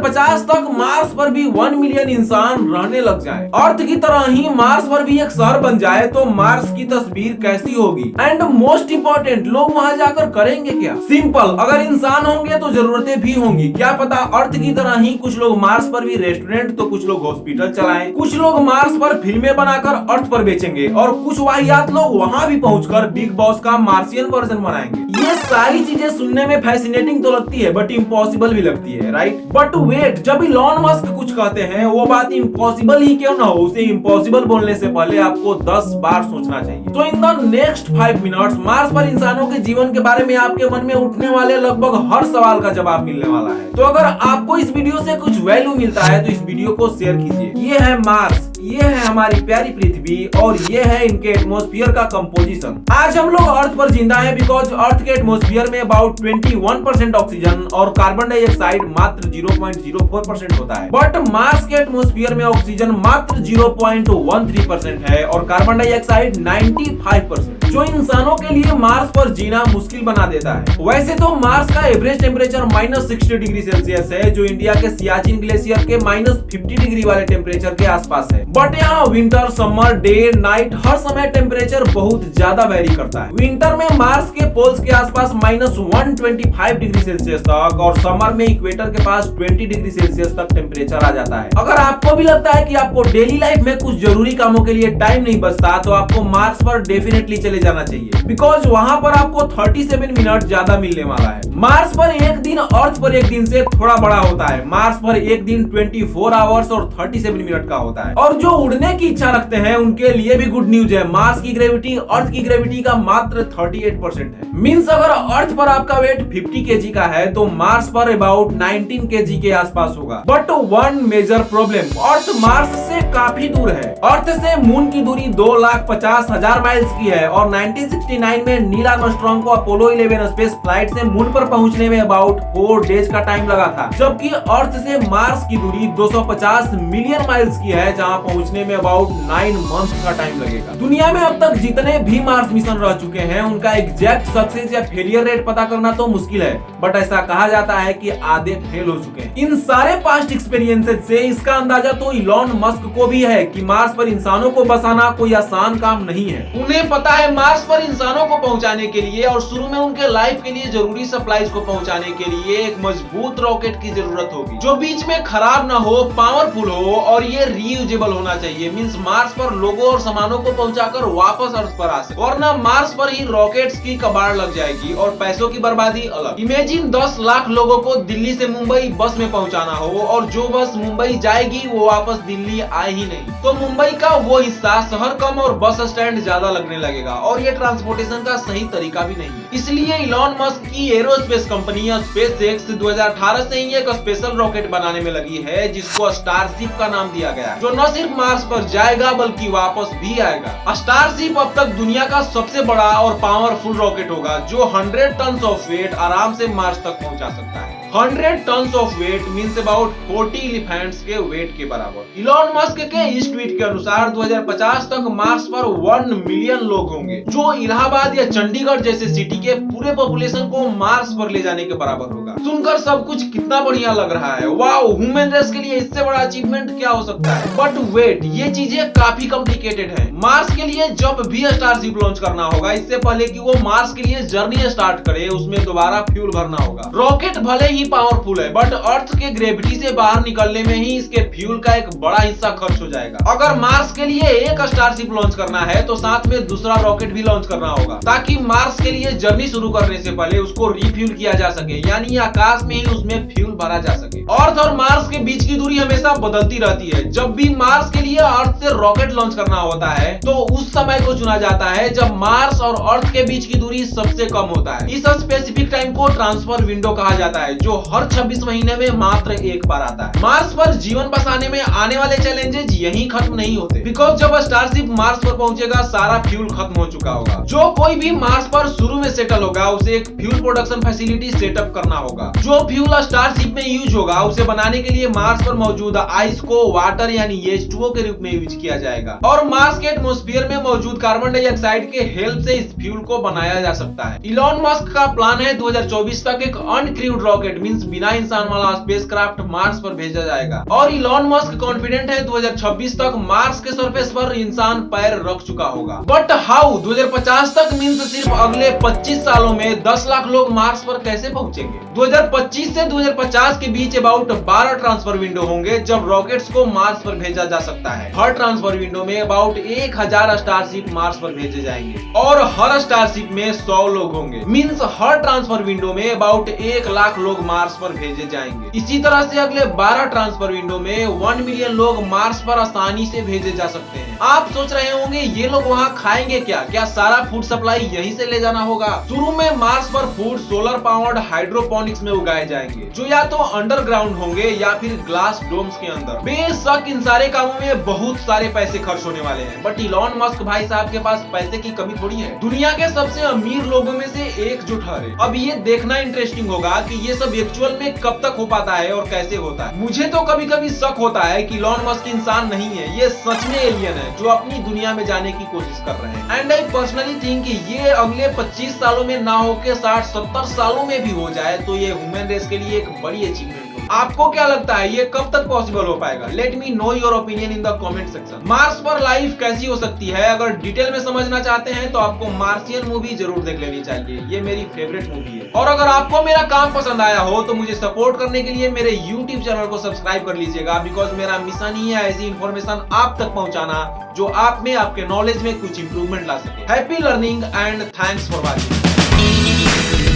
2050 तक मार्स पर भी 1 मिलियन इंसान रहने लग जाए, अर्थ की तरह ही मार्स पर भी एक शहर बन जाए, तो मार्स की तस्वीर कैसी होगी? एंड मोस्ट इंपॉर्टेंट, लोग वहां जाकर करेंगे क्या? सिंपल, अगर इंसान होंगे तो जरूरतें भी होंगी। क्या पता अर्थ की तरह ही कुछ लोग मार्स पर भी रेस्टोरेंट तो कुछ लोग हॉस्पिटल चलाएं, कुछ लोग मार्स पर फिल्में बनाकर अर्थ पर बेचेंगे और कुछ वाहियात लोग वहां भी पहुंचकर बिग बॉस का मार्शियन वर्जन बनाएंगे। ये सारी चीजें सुनने में फैसिनेटिंग तो लगती है बट इम्पॉसिबल भी लगती है, राइट? बट वेट, जब इलॉन मस्क कुछ कहते हैं वो बात इम्पॉसिबल ही क्यों ना हो, उसे इम्पॉसिबल बोलने से पहले आपको 10 बार सोचना चाहिए। तो in the next 5 minutes Mars पर इंसानों के जीवन के बारे में आपके मन में उठने वाले लगभग हर सवाल का जवाब मिलने वाला है। तो अगर आपको इस वीडियो से कुछ वैल्यू मिलता है तो इस वीडियो को शेयर कीजिए। ये है मार्स, ये है हमारी प्यारी पृथ्वी और ये है इनके एटमॉस्फेयर का कंपोजिशन। आज हम लोग अर्थ पर जिंदा है बिकॉज अर्थ के एटमॉस्फेयर में अबाउट 21% ऑक्सीजन और कार्बन डाइऑक्साइड मात्र 0.04% होता है। बट मार्स के एटमॉस्फेयर में ऑक्सीजन मात्र 0.13% है और कार्बन डाइऑक्साइड 95%, जो इंसानों के लिए मार्स पर जीना मुश्किल बना देता है। वैसे तो मार्स का एवरेज टेम्परेचर -60 डिग्री सेल्सियस है, जो इंडिया के सियाचिन ग्लेशियर के -50 डिग्री वाले टेम्परेचर के आसपास है। बट यहाँ विंटर, समर, डे, नाइट हर समय टेम्परेचर बहुत ज्यादा वेरी करता है। विंटर में मार्स के पोल्स के आसपास -125 डिग्री सेल्सियस तक और समर में इक्वेटर के पास 20 डिग्री सेल्सियस तक टेम्परेचर आ जाता है। अगर आपको भी लगता है कि आपको डेली लाइफ में कुछ जरूरी कामों के लिए टाइम नहीं बचता तो आपको मार्स पर डेफिनेटली चले जाना चाहिए बिकॉज वहाँ पर आपको 37 मिनट ज्यादा मिलने वाला है। मार्स पर एक दिन अर्थ पर एक दिन से थोड़ा बड़ा होता है। मार्स पर एक दिन 24 आवर्स और 37 मिनट का होता है। और जो उड़ने की इच्छा रखते हैं उनके लिए भी गुड न्यूज है, मार्स की ग्रेविटी अर्थ की ग्रेविटी का मात्र 38% है। मींस अगर अर्थ पर आपका वेट 50 केजी का है तो मार्स पर अबाउट 19 केजी के आसपास होगा। But one major problem, earth Mars से काफी दूर है। अर्थ से मून की दूरी 2,50,000 माइल्स की है और 1969 में नील आर्मस्ट्रांग को अपोलो 11 स्पेस फ्लाइट से मून पर पहुंचने में अबाउट 4 डेज का टाइम लगा था, जबकि अर्थ से मार्स की दूरी 250 मिलियन माइल्स की है, जहां पहुंचने में अबाउट 9 मंथ का टाइम लगेगा। दुनिया में अब तक जितने भी मार्स मिशन रह चुके हैं उनका एग्जैक्ट सक्सेस या फेलियर रेट पता करना तो मुश्किल है, बट ऐसा कहा जाता है कि आधे फेल हो चुके हैं। इन सारे पास्ट एक्सपीरियंसेस से इसका अंदाजा तो इलॉन मस्क को भी है कि मार्स पर इंसानों को बसाना कोई आसान काम नहीं है। उन्हें पता है मार्स पर इंसानों को पहुंचाने के लिए और शुरू में उनके लाइफ के लिए जरूरी सप्लाईज को पहुंचाने के लिए एक मजबूत रॉकेट की जरूरत होगी जो बीच में खराब ना हो, पावरफुल हो और ये रीयूजेबल होना चाहिए। मींस मार्स पर लोगों और सामानों को पहुंचाकर वापस अर्थ पर आ सके, वरना मार्स पर ही रॉकेट्स की कबाड़ लग जाएगी और पैसों की बर्बादी अलग। इमेजिन 10 लाख लोगों को दिल्ली से मुंबई बस में पहुंचाना हो और जो बस मुंबई जाएगी वो वापस दिल्ली आए ही नहीं, तो मुंबई का वो हिस्सा शहर कम और बस स्टैंड ज्यादा लगने लगेगा और ये ट्रांसपोर्टेशन का सही तरीका भी नहीं है। इसलिए इलॉन मस्क की एरोस्पेस कंपनी स्पेसएक्स 2018 से ही एक स्पेशल रॉकेट बनाने में लगी है जिसको स्टारशिप का नाम दिया गया, जो न सिर्फ मार्स पर जाएगा बल्कि वापस भी आएगा। स्टारशिप अब तक दुनिया का सबसे बड़ा और पावरफुल रॉकेट होगा जो 100 टन ऑफ वेट आराम से मार्स तक पहुंचा सकता है। 100 ton of weight means about 40 elephants के वेट के बराबर। इलॉन मस्क के इस ट्वीट के अनुसार 2050 तक मार्स पर 1 मिलियन लोग होंगे, जो इलाहाबाद या चंडीगढ़ जैसे सिटी के पूरे पॉपुलेशन को मार्स पर ले जाने के बराबर होगा। सुनकर सब कुछ कितना बढ़िया लग रहा है, वाओ, ह्यूमन रेस के लिए इससे बड़ा अचीवमेंट क्या हो सकता है। बट वेट, ये चीजें काफी कॉम्प्लिकेटेड है। मार्स के लिए जब भी स्टारशिप लॉन्च करना होगा, इससे पहले कि वो मार्स के लिए जर्नी स्टार्ट करे, उसमें दोबारा फ्यूल भरना होगा। रॉकेट भले ही पावरफुल है बट अर्थ के ग्रेविटी से बाहर निकलने में ही इसके फ्यूल का एक बड़ा हिस्सा खर्च हो जाएगा। अगर मार्स के लिए एक स्टारशिप लॉन्च करना है तो साथ में दूसरा रॉकेट भी लॉन्च करना होगा ताकि मार्स के लिए जर्नी शुरू करने से पहले उसको रिफ्यूल किया जा सके, यानी आकाश में ही उसमें फ्यूल भरा जा सके। अर्थ और मार्स के बीच की दूरी हमेशा बदलती रहती है। जब भी मार्स के लिए अर्थ से रॉकेट लॉन्च करना होता है तो उस समय को चुना जाता है जब मार्स और अर्थ के बीच की दूरी सबसे कम होता है। इस स्पेसिफिक टाइम को ट्रांसफर विंडो कहा जाता है, जो हर 26 महीने में मात्र एक बार आता है। मार्स पर जीवन बसाने में आने वाले चैलेंजेस यहीं खत्म नहीं होते बिकॉज जब स्टारशिप मार्स पर पहुंचेगा सारा फ्यूल खत्म हो चुका होगा। जो कोई भी मार्स पर शुरू में सेटल होगा उसे एक फ्यूल प्रोडक्शन फैसिलिटी सेटअप करना होगा। होगा। जो फ्यूल स्टारशिप में यूज होगा उसे बनाने के लिए मार्स पर मौजूद आइस को वाटर यानी H2O के रूप में यूज किया जाएगा और मार्स के एटमॉस्फेयर में मौजूद कार्बन डाइऑक्साइड के हेल्प से इस फ्यूल को बनाया जा सकता है। इलॉन मस्क का प्लान है 2024 तक एक अनक्रूड रॉकेट मींस बिना इंसान वाला स्पेसक्राफ्ट मार्स पर भेजा जाएगा और इलॉन मस्क कॉन्फिडेंट है 2026 तक मार्स के सरफेस पर इंसान पैर रख चुका होगा। बट हाउ 2050 तक मींस सिर्फ अगले 25 सालों में 10 लाख लोग मार्स पर कैसे पहुंचेंगे? 2025 से 2050 के बीच अबाउट 12 ट्रांसफर विंडो होंगे जब रॉकेट्स को मार्स पर भेजा जा सकता है। हर ट्रांसफर विंडो में अबाउट 1000 स्टारशिप मार्स पर भेजे जाएंगे और हर स्टारशिप में 100 लोग होंगे मींस हर ट्रांसफर विंडो में अबाउट 1 लाख लोग मार्स पर भेजे जाएंगे। इसी तरह से अगले 12 ट्रांसफर विंडो में 1 मिलियन लोग मार्स पर आसानी से भेजे जा सकते हैं। आप सोच रहे होंगे ये लोग वहाँ खाएंगे क्या सारा फूड सप्लाई यहीं से ले जाना होगा? शुरू में मार्स पर फूड सोलर पावर्ड हाइड्रोपोनिक्स में उगाए जाएंगे जो या तो अंडरग्राउंड होंगे या फिर ग्लास डोम्स के अंदर। बेशक इन सारे कामों में बहुत सारे पैसे खर्च होने वाले हैं बट इलॉन मस्क भाई साहब के पास पैसे की कमी थोड़ी है। दुनिया के सबसे अमीर लोगों में से एक जो ठहरे। अब ये देखना इंटरेस्टिंग होगा कि ये सब एक्चुअल में कब तक हो पाता है और कैसे होता है। मुझे तो कभी कभी शक होता है कि इलॉन मस्क इंसान नहीं है, ये सच में एलियन है जो अपनी दुनिया में जाने की कोशिश कर रहे हैं। एंड आई पर्सनली थिंक कि ये अगले 25 सालों में ना होके 60-70 सालों में भी हो जाए तो ये ह्यूमन रेस के लिए एक बड़ी अचीवमेंट हो। आपको क्या लगता है ये कब तक पॉसिबल हो पाएगा? Let me know your opinion in the comment section. Mars पर लाइफ कैसी हो सकती है अगर डिटेल में समझना चाहते हैं तो आपको मार्शियन मूवी जरूर देख लेनी चाहिए, ये मेरी फेवरेट मूवी है। और अगर आपको मेरा काम पसंद आया हो तो मुझे सपोर्ट करने के लिए मेरे YouTube चैनल को सब्सक्राइब कर लीजिएगा बिकॉज मेरा मिशन ही है ऐसी इन्फॉर्मेशन आप तक पहुंचाना जो आप में आपके नॉलेज में कुछ इंप्रूवमेंट ला सके। Happy learning and thanks for watching.